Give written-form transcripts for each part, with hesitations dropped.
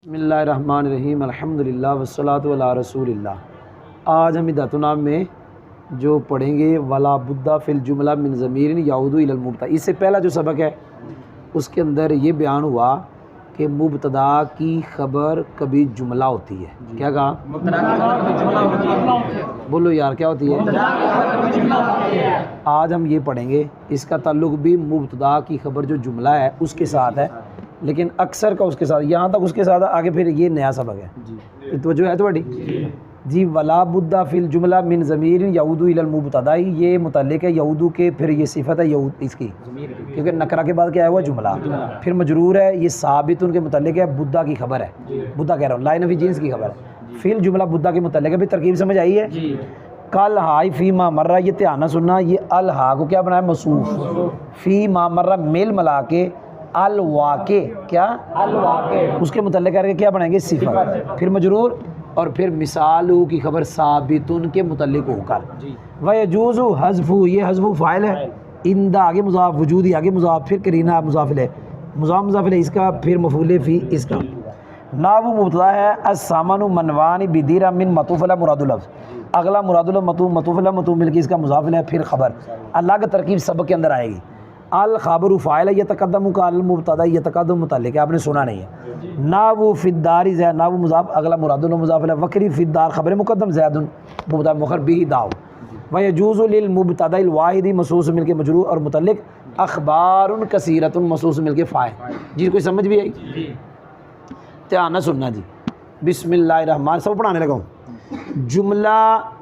بسم اللہ الرحمن الرحیم، الحمدللہ والصلاۃ علی رسول اللہ۔ آج ہم ہدایۃ میں جو پڑھیں گے ولا بدہ فی الجملہ من ضمیر یعود الی المبتدا، اس سے پہلا جو سبق ہے اس کے اندر یہ بیان ہوا کہ مبتدا کی خبر کبھی جملہ ہوتی ہے۔ کیا کہا؟ بولو یار، کیا ہوتی ہے؟ آج ہم یہ پڑھیں گے، اس کا تعلق بھی مبتدا کی خبر جو جملہ ہے اس کے ساتھ ہے، لیکن اکثر کا اس کے ساتھ، یہاں تک اس کے ساتھ، آگے پھر یہ نیا سبق ہے۔ توجہ ہے تھوڑی جی؟ ولا بدہ فی الجملہ من ضمیر یعود الی المبتدا، یہ متعلق ہے یعود کے، پھر یہ صفت ہے یعود اس کی، کیونکہ نکرہ کے بعد کیا ہے وہ جملہ، پھر مجرور ہے، یہ ثابت ان کے متعلق ہے، بدہ کی خبر ہے، بدہ کہہ رہا ہوں لا نفی جنس کی خبر ہے، فی الجملہ بدہ کے متعلق ہے۔ بھی ترکیب سمجھ آئی ہے؟ کل ہائی فی ما مرہ، یہ دھیان نہ سننا، یہ الہا کو کیا بنایا؟ موصوف، فی ما مرہ میل ملا کے الواقع، کیا الواقع، اس کے متعلق کر کے کیا بنائیں گے؟ صفت، پھر مجرور، اور پھر مثال کی خبر ثابت ان کے متعلق ہو کر۔ وَيَجُوزُ حذف، یہ حذف فاعل ہے، اند آگے مضاف، وجودی آگے مضاف، پھر قرینہ مضاف الیہ، مضاف الیہ اس کا، پھر مفعول فی اس کا۔ ناو مبتدا ہے، الثامن منوان بدیرہ من مطوف علی مراد اللفظ، اگلا مراد اللفظ مطوف علی مطوف مل کے اس کا مضاف الیہ، پھر خبر الگ ترکیب سبق کے اندر آئے گی۔ الخبر فاعل یتقدم کا المبتدا، یتقدم متعلق ہے، آپ نے سنا نہیں ہے۔ ناو فی الدار زید، ناو مضاف، اگلا مراد اللہ مضاف الیہ، وکری فی الدار خبر مقدم، زید مبتدا مؤخر به داؤ۔ ویجوز للمبتدا الواحد مخصوص مل کے مجرور اور متعلق، اخبار کثیرۃ مخصوص مل کے فاعل۔ جی کوئی سمجھ بھی آئی؟ دھیان نہ سننا جی، بسم اللہ الرحمن، سب پڑھانے لگا ہوں۔ جملہ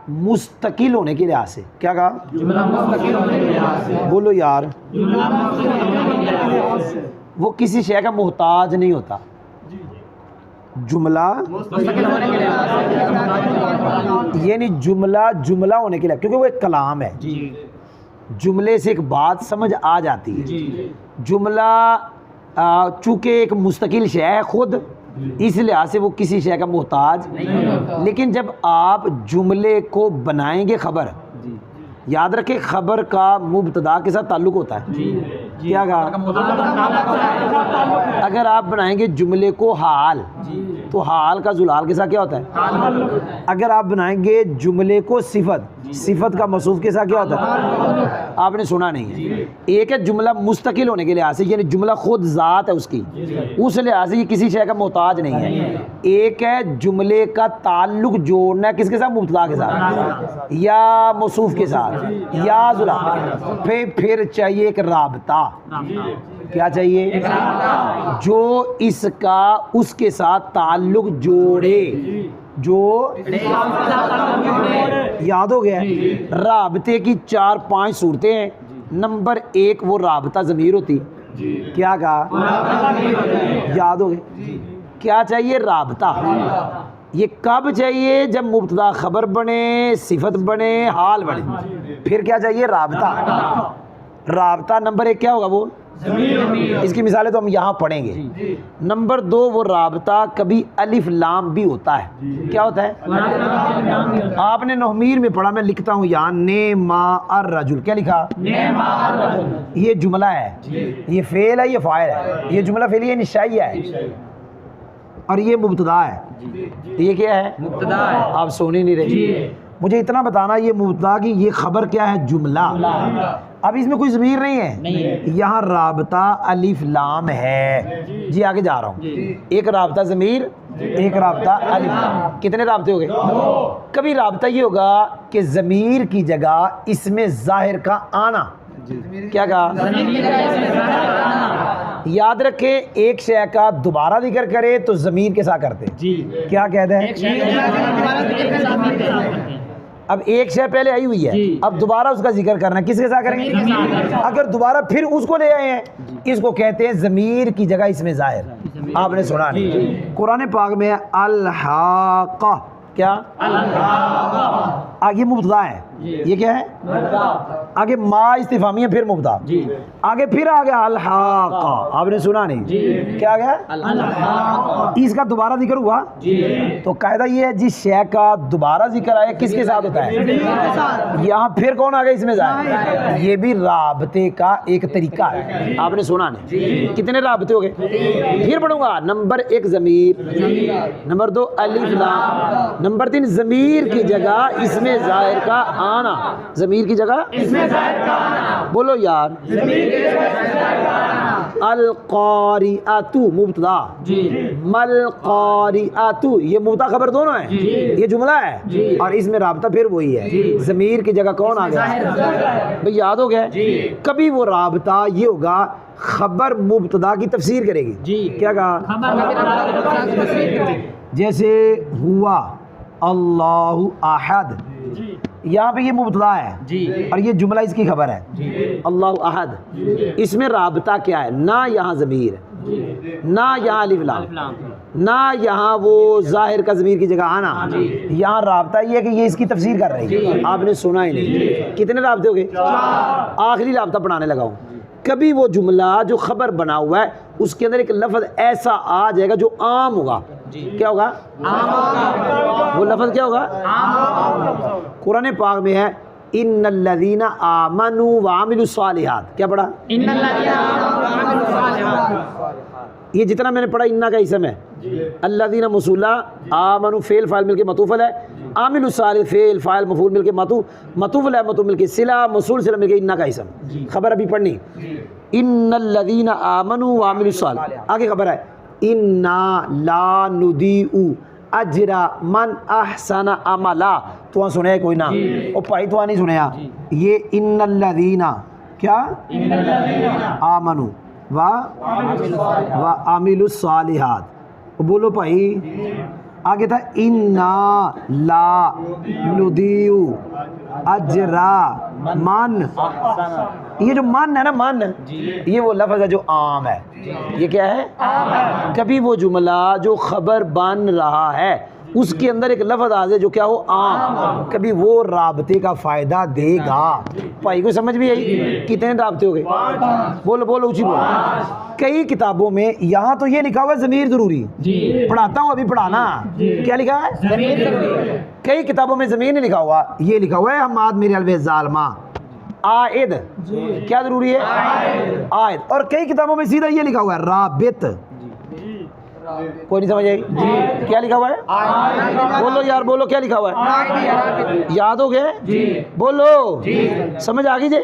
مستقل ہونے کے لحاظ سے، کیا کہا؟ جملہ مستقل ہونے کے لحاظ سے، بولو یار، جملہ مستقل ہونے کے لحاظ سے وہ کسی شے کا محتاج نہیں ہوتا۔ جملہ مستقل ہونے کے لحاظ سے یعنی جملہ ہونے کے لحاظ، کیونکہ وہ ایک کلام ہے، جملے سے ایک بات سمجھ آ جاتی ہے۔ جملہ چونکہ ایک مستقل شے ہے خود، اس لحاظ سے وہ کسی شے کا محتاج نہیں، لیکن جب آپ جملے کو بنائیں گے خبر، یاد رکھیں خبر کا مبتدا کے ساتھ تعلق ہوتا ہے۔ کیا کہا؟ اگر آپ بنائیں گے جملے کو حال، تو حال کا ذوالحال کے ساتھ کیا ہوتا ہے؟ اگر آپ بنائیں گے جملے کو صفت، صفت کا موصوف کے ساتھ کیا ہوتا ہے؟ آپ نے سنا نہیں ہے۔ ایک ہے جملہ مستقل ہونے کے لحاظ سے، یعنی جملہ خود ذات ہے اس کی، اس لحاظ سے یہ کسی شے کا محتاج نہیں ہے۔ ایک ہے جملے کا تعلق جوڑنا ہے کس کے ساتھ؟ مبتدا کے ساتھ یا موصوف کے ساتھ یا ذوالحال، پھر چاہیے ایک رابطہ، کیا چاہیے؟ جو اس کا اس کے ساتھ تعلق جوڑے، جو یاد ہو گیا ہے؟ رابطے کی 4-5 صورتیں ہیں۔ نمبر 1 وہ رابطہ ضمیر ہوتی، کیا کہا؟ یاد ہو گیا؟ کیا چاہیے؟ رابطہ۔ یہ کب چاہیے؟ جب مبتدا خبر بنے، صفت بنے، حال بنے، پھر کیا چاہیے؟ رابطہ۔ رابطہ نمبر 1 کیا ہوگا؟ وہ اس کی مثالیں تو ہم یہاں پڑھیں گے۔ نمبر 2 وہ رابطہ کبھی الف لام بھی ہوتا ہے، کیا ہوتا ہے؟ آپ نے نحمیر میں پڑھا، میں لکھتا ہوں یہاں، نعما الرجل، کیا لکھا؟ نعما الرجل، یہ جملہ ہے، یہ فعل ہے، یہ فاعل ہے، یہ جملہ فعلیہ ہے، نشائیہ ہے، اور یہ مبتدا ہے۔ یہ کیا ہے؟ مبتدا ہے۔ آپ سونے نہیں رہے، مجھے اتنا بتانا، یہ مبتدا کی یہ خبر کیا ہے؟ جملہ۔ اب اس میں کوئی ضمیر نہیں ہے، یہاں رابطہ الف لام ہے۔ جی آگے جا رہا ہوں، ایک رابطہ ضمیر، ایک رابطہ الف لام، کتنے رابطے ہو گئے؟ کبھی رابطہ یہ ہوگا کہ ضمیر کی جگہ اس میں ظاہر کا آنا، کیا کہا؟ یاد رکھیں ایک شے کا دوبارہ ذکر کرے تو ضمیر کے ساتھ کرتے، کیا کہتے ہیں؟ اب ایک شے پہلے آئی ہوئی ہے، اب دوبارہ اس کا ذکر کرنا، کس کے ساتھ کریں گے؟ اگر دوبارہ پھر اس کو لے آئے ہیں، اس کو کہتے ہیں ضمیر کی جگہ اس میں ظاہر۔ آپ نے سنا نہیں، قرآن پاک میں الحاقہ، کیا؟ آگے مبتدا ہے، یہ کیا ہے؟ آگے ما استفہامی ہے، پھر مبتدا، آگے پھر آ گیا الحاقہ، آپ نے سنا نہیں؟ کیا آ گیا؟ اس کا دوبارہ ذکر ہوا، تو قاعدہ یہ ہے جس شے کا دوبارہ ذکر آئے کس کے ساتھ ہوتا ہے؟ یہاں پھر کون آ گیا اس میں ظاہر؟ یہ بھی رابطے کا ایک طریقہ ہے، آپ نے سنا نہیں؟ کتنے رابطے ہو گئے؟ پھر پڑھوں گا، نمبر 1 ضمیر، نمبر 2 الف لام، نمبر 3 ضمیر کی جگہ اس میں ظاہر کا آنا، ضمیر کی جگہ اس میں ظاہر کا آنا، بولو یار، القاریۃ مبتدا، مل قاریۃ یہ مبتدا خبر دونوں ہیں، یہ جملہ ہے اور اس میں رابطہ پھر وہی ہے، ضمیر کی جگہ کون آ گیا؟ بھئی یاد ہو گیا؟ کبھی وہ رابطہ یہ ہوگا خبر مبتدا کی تفسیر کرے گی، کیا کہا؟ جیسے ہوا اللہ احد، یہاں پہ یہ مبتدا ہے اور یہ جملہ اس کی خبر ہے، اللہ احد، اس میں رابطہ کیا ہے؟ نہ یہاں ضمیر ہے، نہ یہاں الف لام، نہ یہاں وہ ظاہر کا ضمیر کی جگہ آنا، یہاں رابطہ یہ ہے کہ یہ اس کی تفسیر کر رہی ہے، آپ نے سنا ہی نہیں۔ کتنے رابطے ہو گئے؟ آخری رابطہ پڑھانے لگا ہوں، کبھی وہ جملہ جو خبر بنا ہوا ہے اس کے اندر ایک لفظ ایسا آ جائے گا جو عام ہوگا، کیا ہوگا؟ وہ لفظ کیا ہوگا؟ قرآن پاک میں ہے ان الذین آمنوا وعملوا الصالحات، کیا پڑھا؟ ان الذین آمنوا وعملوا الصالحات، یہ جتنا میں نے پڑھا انہ کا اسم ہے، الذین موصولہ، آمنوا فعل فاعل مل کے معطوف ہے، عامل الصالح فعل فاعل مفعول مل کے معطوف ہے، معطوف مل کے صلہ موصول صلہ مل کے انہ کا اسم، خبر ابھی پڑھنی، ان الذین آمنوا وعملوا الصالحات، آگے خبر ہے انا لا نضیع اجر من احسن عملا، تو سنے ہے کوئی نہ؟ او بھائی تو نہیں سنیا، یہ ان الذین کیا؟ آمنوا وعملوا الصالحات، بولو بھائی، آگے تھا انا لا نضیع اجر من، یہ جو من ہے نا، من یہ وہ لفظ ہے جو عام ہے، یہ کیا ہے؟ کبھی وہ جملہ جو خبر بن رہا ہے اس کے اندر ایک لفظ آ جائے جو کیا ہو؟ عام، کبھی وہ رابطے کا فائدہ دے گا۔ بھائی کو سمجھ بھی آئی؟ کتنے رابطے ہو گئے؟ بولو بولو اونچی بولو۔ کئی کتابوں میں یہاں تو یہ لکھا ہوا ہے ضمیر ضروری، پڑھاتا ہوں ابھی پڑھانا، کیا لکھا ہے؟ کئی کتابوں میں ضمیر نہیں لکھا ہوا، یہ لکھا ہوا ہے حماد میرے الوے ظالمہ عائد، کیا ضروری ہے؟ عائد، اور کئی کتابوں میں سیدھا یہ لکھا ہوا ہے رابط، کوئی نہیں سمجھ آئی؟ کیا لکھا ہوا ہے؟ بولو یار بولو، کیا لکھا ہوا ہے؟ یاد ہو گئے؟ بولو، سمجھ آ گئی جی؟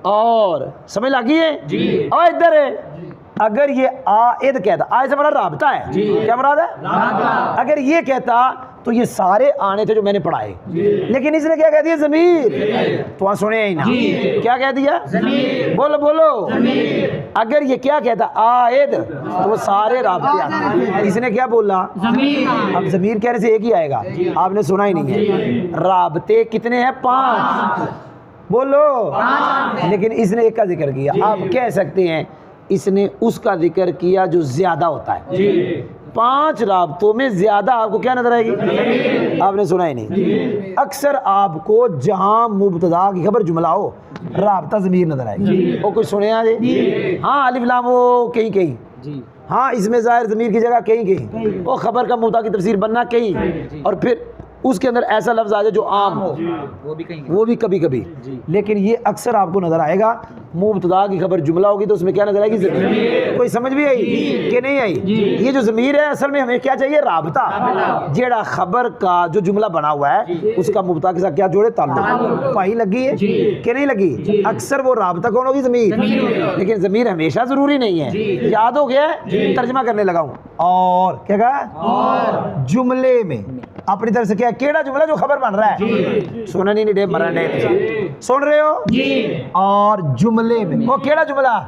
اور سمجھ لگی ہے؟ اور ادھر ہے، اگر یہ عائد کہتا، عائد سے بڑا رابطہ ہے، کیا مراد ہے؟ اگر یہ کہتا تو یہ سارے آنے تھے جو میں نے پڑھائے، لیکن اس نے کیا کہہ دیا؟ ضمیر، تو وہاں سنے ہی نا، کیا کہہ دیا؟ بولو بولو، اگر یہ کیا کہتا عائد تو وہ سارے رابطے آتے، اس نے کیا بولا؟ اب ضمیر کہنے سے ایک ہی آئے گا، آپ نے سنا ہی نہیں ہے۔ رابطے کتنے ہیں؟ 5، بولو، لیکن اس نے ایک کا ذکر کیا، آپ کہہ سکتے ہیں اس نے اس کا ذکر کیا جو زیادہ ہوتا ہے۔ 5 رابطوں میں زیادہ آپ کو کیا نظر آئے گی؟ آپ نے سنا ہی نہیں۔ اکثر آپ کو جہاں مبتدا کی خبر جملہ ہو رابطہ ضمیر نظر آئے گی، وہ کوئی سنے آجے؟ ہاں الف لام وہ کہیں کہیں، ہاں اس میں ظاہر ضمیر کی جگہ کہیں کہیں، وہ خبر کا مبتدا کی تفسیر بننا کہیں، اور پھر اس کے اندر ایسا لفظ آ جائے جو عام ہو، وہ بھی کبھی کبھی، لیکن یہ اکثر آپ کو نظر آئے گا مبتدا کی خبر جملہ ہوگی تو اس میں کیا نظر آئے گی؟ ضمیر۔ کوئی سمجھ بھی آئی کہ نہیں آئی؟ یہ جو ضمیر ہے اصل میں ہمیں کیا چاہیے؟ رابطہ، جیڑا خبر کا جو جملہ بنا ہوا ہے اس کا مبتدا کے ساتھ کیا جوڑے؟ تعلق۔ پائی لگی ہے کہ نہیں لگی؟ اکثر وہ رابطہ کون ہوگی؟ ضمیر، لیکن ضمیر ہمیشہ ضروری نہیں ہے۔ یاد ہو گیا؟ ترجمہ کرنے لگا ہوں، اور کیا کہا؟ جملے میں اپنی طرف سے کیا کیڑا جملہ جو خبر بن رہا ہے، سنن ہی نہیں ڈے مرن ڈے، سن رہے ہو؟ اور جملے میں وہ کیڑا جملہ؟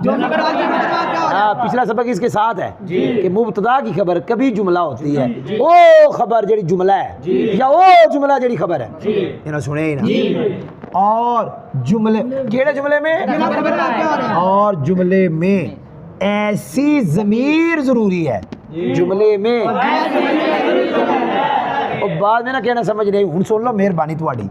پچھلا سبق اس کے ساتھ ہے کہ مبتدا کی خبر کبھی جملہ ہوتی ہے، او خبر جڑی جملہ ہے یا او جملہ جڑی خبر ہے، انہوں سنے ہی نا۔ اور جملے کیڑے جملے میں؟ اور جملے میں ایسی ضمیر ضروری ہے، جملے میں اور بعد میں نہ کہنا سمجھ نہیں ہوں سن لو مہربانی تواڈی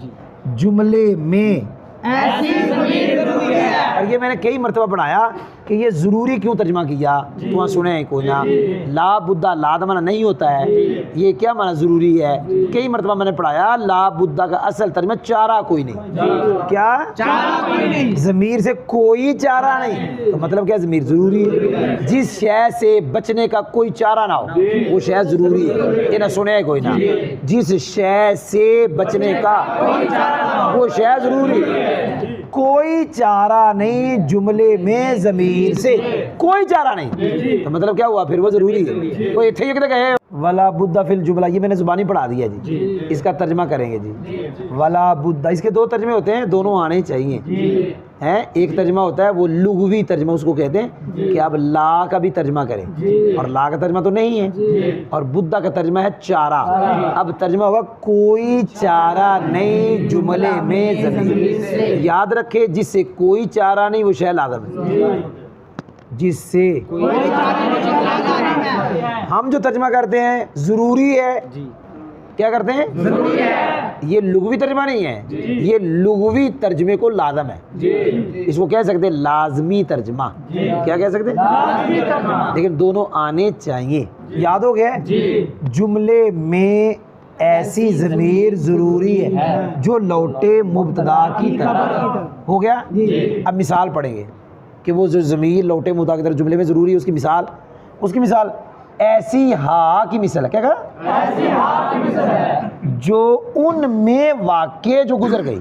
جملے میں ایسی ضمیر ضروری ہے. اور یہ میں نے کئی مرتبہ پڑھایا کہ یہ ضروری کیوں ترجمہ کیا تو سنے ہیں کوئی نہ لا بدہ لا دا معنی نہیں ہوتا ہے یہ کیا معنی ضروری ہے کئی مرتبہ میں نے پڑھایا لا بدہ کا اصل ترجمہ چارہ کوئی نہیں کیا چارہ کوئی نہیں ضمیر سے کوئی چارہ نہیں تو مطلب کیا ضمیر ضروری ہے جس شے سے بچنے کا کوئی چارہ نہ ہو وہ شے ضروری ہے یہ نہ سنے ہیں کوئی نہ جس شے سے بچنے کا وہ شے ضروری ہے کوئی چارہ نہیں جملے میں ضمیر سے کوئی چارہ نہیں تو مطلب کیا ہوا پھر وہ ضروری ہے کوئی اتھے یہ کہے ولا بدہ فی الجملہ یہ میں نے زبانی پڑھا دیا جی اس کا ترجمہ کریں گے جی ولا بدہ اس کے دو ترجمے ہوتے ہیں دونوں آنے چاہیے ہیں ایک ترجمہ ہوتا ہے وہ لغوی ترجمہ اس کو کہتے ہیں کہ اب لا کا بھی ترجمہ کریں اور لا کا ترجمہ تو نہیں ہے اور بدہ کا ترجمہ ہے چارہ اب ترجمہ ہوگا کوئی چارہ نہیں جملے میں ضمیر یاد رکھے جس سے کوئی چارہ نہیں وہ شے لازم ہے جس سے ہم جو ترجمہ کرتے ہیں ضروری ہے کیا کرتے ہیں ضروری ہے یہ لغوی ترجمہ نہیں ہے یہ لغوی ترجمے کو لازم ہے اس کو کہہ سکتے ہیں لازمی ترجمہ کیا کہہ سکتے ہیں لیکن دونوں آنے چاہیے یاد ہو گیا جملے میں ایسی ضمیر ضروری ہے جو لوٹے مبتدا کی طرف ہو گیا اب مثال پڑھیں گے کہ وہ جو ضمیر لوٹے مبتدا کی طرف جملے میں ضروری ہے اس کی مثال ایسی ہا کی مثال ہے کیا کہا ایسی ہا کی مثال ہے جو ان میں واقع جو گزر گئی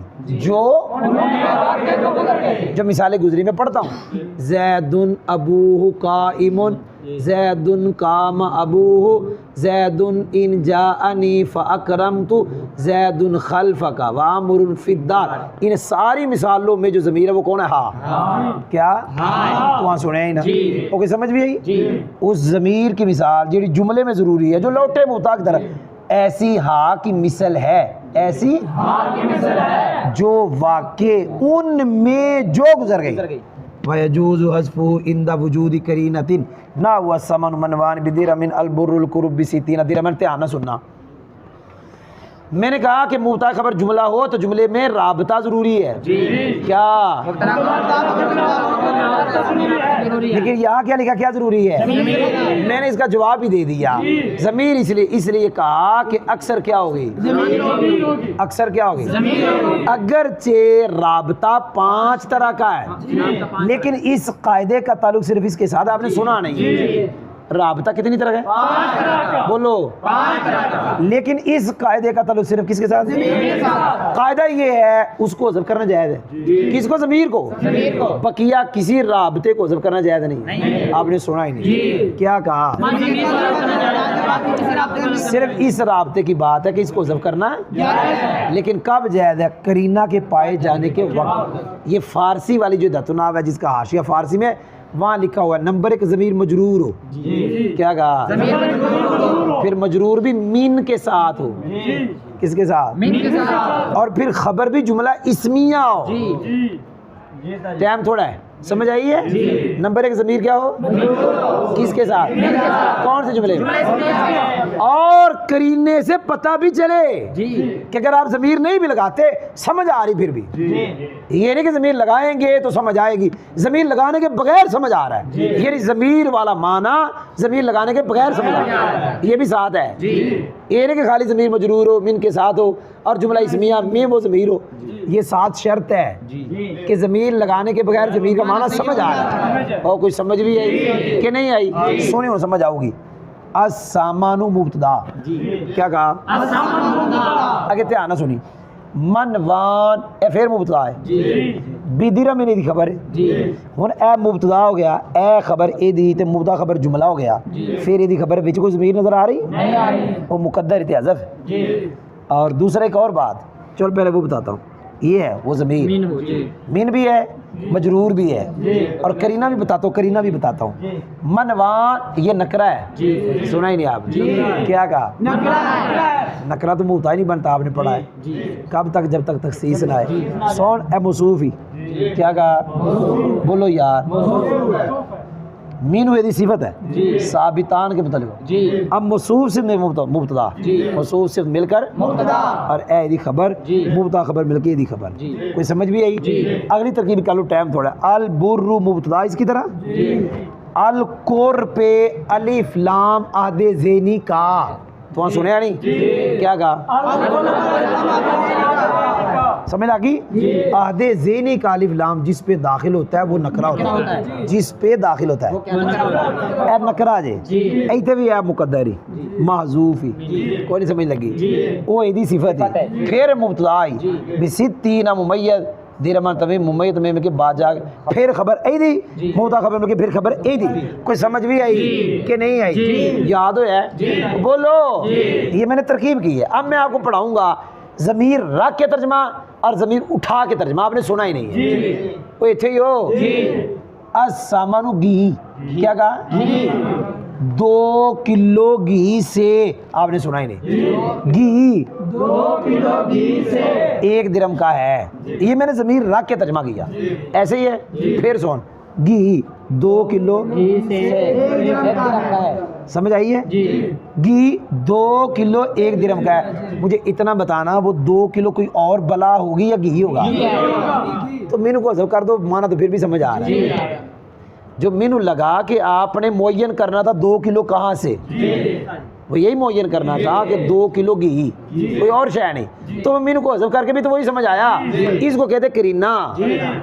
جو مثالیں گزری میں پڑھتا ہوں زید ابوہ قائم زید قام ابوہ زید ان جاءنی فاکرمت زید خلفک وعمر فی الدار ان ساری مثالوں میں جو ضمیر ہے وہ کون ہے ہا کیا تو وہاں سنے ہی نا اوکے سمجھ بھی آئی اس ضمیر کی مثال جو جملے میں ضروری ہے جو لوٹے مبتدا کی طرف ایسی ہا کی مثل ہے ایسی ہا کی مثال ہے جو واقع ان میں جو گزر گئی وَيَجُوزُ حَذْفُهُ عِنْدَ وُجُودِ قَرِينَةٍ نہ ہوا ثمن منوان بدرہم البر القرب بستین درہم دھیان نہ سننا میں نے کہا کہ مبتدا خبر جملہ ہو تو جملے میں رابطہ ضروری ہے کیا لیکن یہاں کیا لکھا کیا ضروری ہے میں نے اس کا جواب بھی دے دیا ضمیر اس لیے کہا کہ اکثر کیا ہوگی اکثر کیا ہوگی اگرچہ رابطہ 5 طرح کا ہے لیکن اس قاعدے کا تعلق صرف اس کے ساتھ آپ نے سنا نہیں رابطہ کتنی طرح ہے بولو 5 طرح لیکن اس قاعدے کا تعلق صرف کس کے ساتھ قاعدہ یہ ہے اس کو حذف کرنا جائز ہے کس کو ضمیر کو بقیہ کسی رابطے کو حذف کرنا جائز نہیں آپ نے سنا ہی نہیں کیا کہا صرف اس رابطے کی بات ہے کہ اس کو حذف کرنا لیکن کب جائز ہے قرینہ کے پائے جانے کے وقت یہ فارسی والی جو دھتناو ہے جس کا حاشیہ فارسی میں وہاں لکھا ہوا ہے نمبر 1 ضمیر مجرور ہو کیا کہا پھر مجرور بھی مین کے ساتھ ہو کس کے ساتھ اور پھر خبر بھی جملہ اسمیہ ہو ٹائم تھوڑا ہے سمجھ آئی ہے نمبر 1 ضمیر کیا ہو کس کے ساتھ کون سے جملے اور قرینے سے پتہ بھی چلے کہ اگر آپ ضمیر نہیں بھی لگاتے سمجھ آ رہی پھر بھی یہ نہیں کہ ضمیر لگائیں گے تو سمجھ آئے گی ضمیر لگانے کے بغیر سمجھ آ رہا ہے یعنی ضمیر والا معنی ضمیر لگانے کے بغیر سمجھ آ رہا ہے یہ بھی ساتھ ہے یہ نہیں کہ خالی ضمیر مجرور ہو من کے ساتھ ہو اور جملہ اسمیہ میں وہ ضمیر ہو یہ ساتھ شرط ہے کہ ضمیر لگانے کے بغیر ضمیر کا معنی سمجھ آ رہا ہے اور کوئی سمجھ بھی آئی کہ نہیں آئی سونی اور سمجھ آؤ گی السامان مبتدا کیا کہا آگے دھیان نہ سنی منوان اے پھر مبتدا ہے بدرہم میں نہیں خبر ہن اے مبتدا ہو گیا اے خبر اے دی تے مبتدا خبر جملہ ہو گیا پھر اے دی خبر وچ کوئی ضمیر نظر آ رہی نہیں آ رہی وہ مقدر تے حذف اور دوسرا ایک اور بات چل پہلے وہ بتاتا ہوں یہ ہے وہ ضمیر مین بھی ہے مجرور بھی ہے اور کرینہ بھی بتاتا ہوں کرینہ بھی بتاتا ہوں منوان یہ نکرہ ہے سنا ہی نہیں آپ کیا کہا نکرہ تو مبتدا ہی نہیں بنتا آپ نے پڑھا ہے کب تک جب تک تخصیص نہ آئے سون اے موصوف ہی کیا کہا بولو یار مینو یہ صفت ہے ثابتان کے متعلق اب موصوف سے مبتدا موصوف سے مل کر مبتدا اور اے دی خبر مبتدا خبر مل کے دی خبر کوئی سمجھ بھی آئی اگلی ترکیب کر لو ٹائم تھوڑا البر مبتدا اس کی طرح الکور پہ الف لام عہد ذہنی کا تو وہاں سنیا نہیں کیا کہا سمجھ لگی عہد ذہنی کا الف لام جس پہ داخل ہوتا ہے وہ نکرہ ہوتا ہے جس پہ داخل ہوتا ہے اے نکرہ جے ایتھے بھی ہے مقدری محذوف ہی کوئی نہیں سمجھ لگی وہ ایدی صفت ہے پھر مبتدا آئی بستین ممیز دیرمان تمہیں ممیت میں کے بعد جا پھر خبر ایدی مبتدا خبر میں کے پھر خبر ایدی کوئی سمجھ بھی آئی کہ نہیں آئی یاد ہو ہے بولو یہ میں نے ترکیب کی ہے اب میں آپ کو پڑھاؤں گا ضمیر رکھ کے ترجمہ اور ضمیر اٹھا کے ترجمہ آپ نے سنا ہی نہیں ہے وہ ایتھے ہی ہو السامانو گھی کیا کہا 2 کلو گھی سے آپ نے سنا ہی نہیں گھی 2 کلو گھی سے 1 درہم کا ہے یہ میں نے ضمیر رکھ کے ترجمہ کیا ایسے ہی ہے پھر سن گھی 2 کلو سمجھ آئی ہے گھی 2 کلو 1 درہم کا ہے مجھے اتنا بتانا وہ 2 کلو کوئی اور بلا ہوگی یا گھی ہوگا تو مینو کو حذف کر دو مانا تو پھر بھی سمجھ آ رہا ہے جو مینو لگا کہ آپ نے معین کرنا تھا 2 کلو کہاں سے وہ یہی معین کرنا تھا کہ 2 کلو گھی کوئی اور شے نہیں تو مینو کو حذف کر کے بھی تو وہی سمجھ آیا اس کو کہتے کرینہ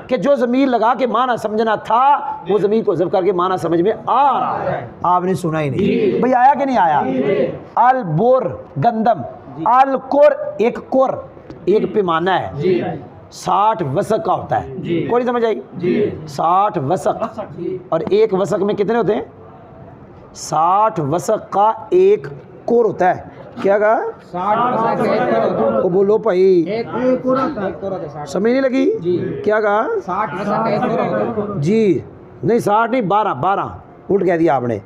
کہ جو ضمیر لگا کے معنی سمجھنا تھا وہ ضمیر کو حذف کر کے معنی سمجھ میں آ رہا ہے آپ نے سنا ہی نہیں بھئی آیا کہ نہیں آیا البر گندم الکر ایک کر ایک پیمانہ ہے 60 وسق کا ہوتا ہے کوئی نہیں سمجھ آئی 60 وسق اور ایک وسق میں کتنے ہوتے ہیں 60 وسق کا ایک کور ہوتا ہے کیا کہا وہ بولو بھائی سمجھ نہیں لگی کیا کہا جی نہیں 60 نہیں 12 الٹ کہہ دیا آپ نے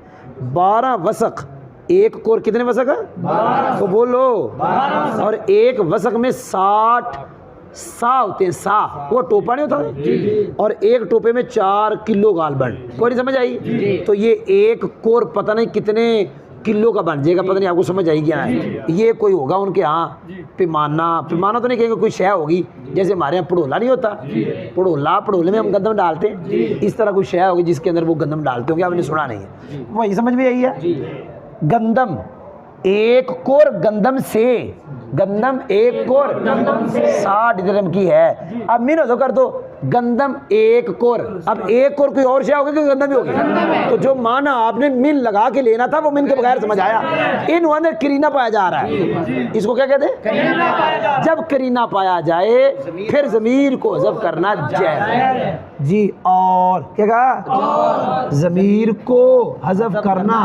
12 وسق ایک کور کتنے وسق ہے وہ بولو اور ایک وسق میں 60 سا ہوتے ہیں سا وہ ٹوپا نہیں ہوتا اور ایک ٹوپے میں 4 کلو غالباً کوئی نہیں سمجھ آئی تو یہ ایک کور پتہ نہیں کتنے کلو کا بن جائے گا پتہ نہیں آپ کو سمجھ آئی کیا ہے یہ کوئی ہوگا ان کے ہاں پیمانہ تو نہیں کہیں گے کوئی شے ہوگی جیسے ہمارے یہاں پڑولا نہیں ہوتا پڑولے میں ہم گندم ڈالتے ہیں اس طرح کوئی شے ہوگی جس کے اندر وہ گندم ڈالتے ہوں گے آپ نے سنا نہیں ہے وہی سمجھ میں آئی ہے گندم ایک کور گندم سے گندم ایک کور 60 درہم کی ہے اب مینو تو کر دو گندم ایک کور اب ایک کور کوئی اور شے ہوگی کہ گندم ہی ہوگی تو جو معنی آپ نے من لگا کے لینا تھا وہ من کے بغیر سمجھ آیا ان اندر کرینہ پایا جا رہا ہے اس کو کیا کہتے ہیں جب کرینہ پایا جائے پھر ضمیر کو حذف کرنا جائے جی اور کیا کہا ضمیر کو حذف کرنا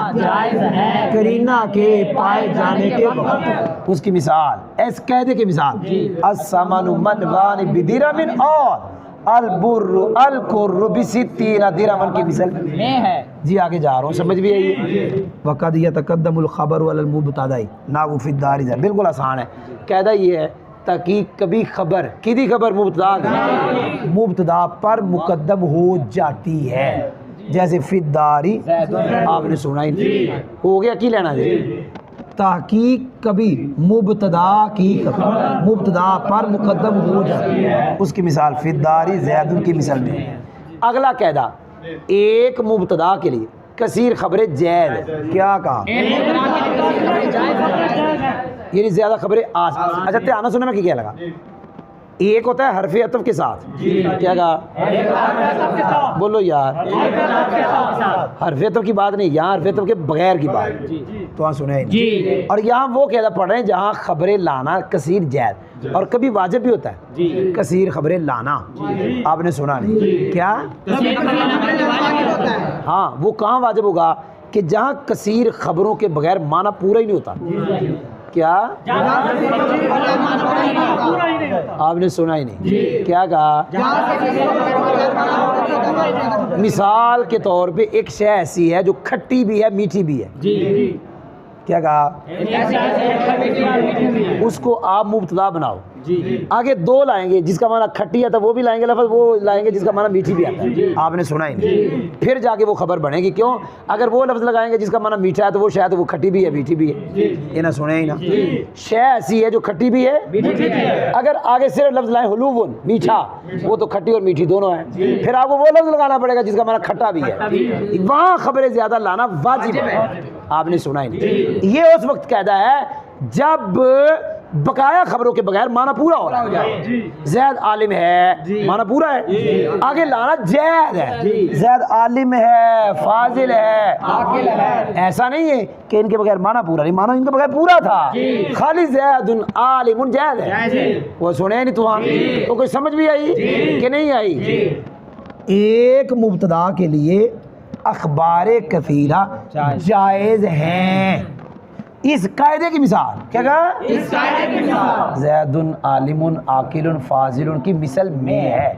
کرینہ کے پائے جانے کے وقت اس کی مثال اس قاعدے کی مثال الثمن منوان بدرہم اور البر الکر بستین درہم کی مثال میں ہے جی آگے جا رہا ہوں سمجھ بھی آئی وقد یتقدم الخبر علی المبتدا نحو فی الدار بالکل آسان ہے قاعدہ یہ ہے تاکہ کبھی خبر کدی خبر مبتدا پر مقدم ہو جاتی ہے جیسے فی الداری آپ نے سنا ہی ہو گیا کی لینا جی تحقیق کبھی مبتدا کی خبر مبتدا پر مقدم ہو جاتی ہے اس کی مثال فی الداری زید کی مثال میں اگلا قاعدہ ایک مبتدا کے لیے کثیر خبریں جائز کیا کہا یعنی زیادہ خبریں اچھا دھیان سننے میں کیا لگا ایک ہوتا ہے حرف عطف کے ساتھ کیا کہا بولو یار حرف عطف کی بات نہیں یہاں حرف عطف کے بغیر کی بات تو وہاں سنے اور یہاں وہ قاعدہ پڑھ رہے ہیں جہاں خبریں لانا کثیر جائز اور کبھی واجب بھی ہوتا ہے کثیر خبریں لانا آپ نے سنا نہیں کیا ہاں وہ کہاں واجب ہوگا کہ جہاں کثیر خبروں کے بغیر معنی پورا ہی نہیں ہوتا کیا آپ نے سنا ہی نہیں کیا کہا مثال کے طور پہ ایک شے ایسی ہے جو کھٹی بھی ہے میٹھی بھی ہے کیا کہا؟ اس کو آپ مبتدا بناؤ. آگے دو لائیں گے جس کا معنی کھٹی آتا ہے وہ بھی لائیں گے لفظ, وہ لائیں گے جس کا معنی میٹھی بھی آتا ہے. آپ نے سنا ہی نہیں, پھر جا کے وہ خبر بنے گی. کیوں؟ اگر وہ لفظ لگائیں گے جس کا معنی میٹھا ہے تو وہ شاید وہ کھٹی بھی ہے میٹھی بھی ہے. یہ نہ سنے ہی نا. شے ایسی ہے جو کھٹی بھی ہے, اگر آگے صرف لفظ لائیں حلوون میٹھا, وہ تو کھٹی اور میٹھی دونوں ہیں. پھر آپ کو وہ لفظ لگانا پڑے گا جس کا معنی کھٹا بھی ہے, وہاں خبریں زیادہ لانا واجب ہے. آپ نے سنا ہی نہیں. یہ اس وقت قاعدہ ہے جب بقایا خبروں کے بغیر معنی پورا ہو رہا ہے. زید عالم ہے معنی پورا ہے, آگے لانا زید ہے, زید عالم ہے, فاضل ہے, ایسا نہیں ہے کہ ان کے بغیر معنی پورا نہیں. معنی ان کے بغیر پورا تھا, خالی زید عالم زید ہے. وہ سنے نہیں تو کوئی سمجھ بھی آئی کہ نہیں آئی؟ ایک مبتدا کے لیے اخبار کثیرہ جائز ہیں. اس قاعدے کی مثال کیا کہا؟ اس قاعدے کی مثال زید عالم عاقل فاضل کی مثل میں ہے.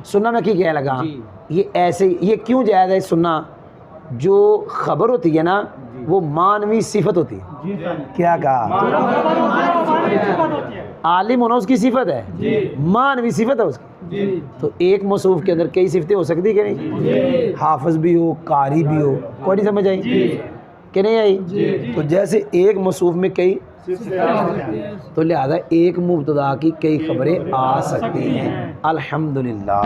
سننا میں کی کہنے لگا, یہ ایسے, یہ کیوں جائز ہے سننا؟ جو خبر ہوتی ہے نا وہ مانوی صفت ہوتی ہے. کیا کہا؟ عالم ہونا اس کی صفت ہے, مانوی صفت ہے اس کی. تو ایک موصوف کے اندر کئی صفتیں ہو سکتی کہ نہیں؟ حافظ بھی ہو, قاری بھی ہو. کوئی نہیں سمجھ آئی کہ نہیں آئی؟ تو جیسے ایک موصوف میں کئی, تو لہذا ایک مبتدا کی کئی خبریں آ سکتی ہیں. الحمدللہ.